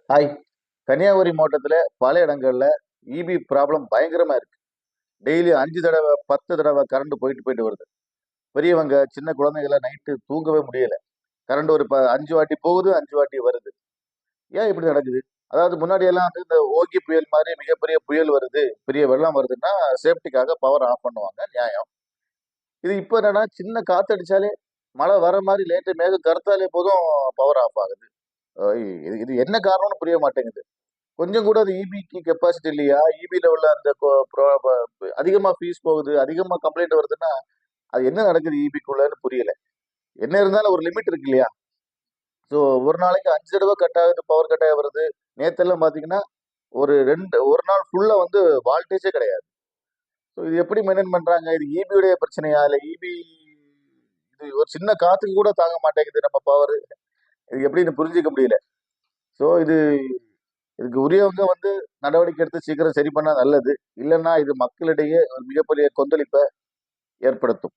Hi. Kanyakumari மாவட்டத்துல பல இடங்கள்ல ஈபி ப்ராப்ளம் பயங்கரமா இருக்கு. டெய்லி 5 தடவ, 10 தடவ கரண்ட் போயிட்டு, போயிட்டு வருது. பெரியவங்க, சின்ன குழந்தைங்கலாம் நைட்டு தூங்கவே முடியல. கரண்ட் ஒரு 5 வாட்டி போகுது, 5 வாட்டி வருது. ஏன் இப்படி நடக்குது? அதாவது முன்னாடி எல்லாம் வந்து இந்த ஓகி புயல் மாரி மிகப்பெரிய புயல் வருது, பெரிய வெள்ளம் வருதுன்னா, சேஃப்டிக்காக பவர் ஆஃப் பண்ணுவாங்க. நியாயம். இது இப்ப என்னன்னா, சின்ன காத்தடிச்சாலே, மழை வர மாரி லேட்டா மேகம் கருத்தாலே போதும் பவர் ஆஃப் ஆகுது. அ இது இது என்ன காரணம்னு புரிய மாட்டேங்குது. கொஞ்சம் கூட அது ஈபிக்கு கெப்பாசிட்டி இல்லையா? ஈபில உள்ள அந்த கொ ப்ரோ ப அதிகமா ஃபீஸ் போகுது, அதிகமா கம்ப்ளைண்ட் வருதுன்னா, அது என்ன நடக்குது ஈபிக்குள்ளன்னு புரியல. என்ன இருந்தாலும் ஒரு லிமிட் இருக்கு இல்லையா? ஸோ ஒரு நாளைக்கு 5 தடவ கட் ஆகுது, பவர் கட் ஆகி வருது. நேத்தெல்லாம் பார்த்தீங்கன்னா, ஒரு நாள் ஃபுல்லா வந்து வோல்டேஜே கிடையாது. ஸோ இது எப்படி மெயின்டெயின் பண்றாங்க? இது ஈபியுடைய பிரச்சனையா? இல்ல ஈபி இது ஒரு சின்ன காத்துக்கு கூட தாங்க மாட்டேங்குது நம்ம பவரு. இது எப்படின்னு புரிஞ்சுக்க முடியல. ஸோ இதுக்கு உரியவங்க வந்து நடவடிக்கை எடுத்து சீக்கிரம் சரி பண்ணா நல்லது. இல்லன்னா இது மக்களிடையே ஒரு மிகப்பெரிய கொந்தளிப்ப ஏற்படுத்தும்.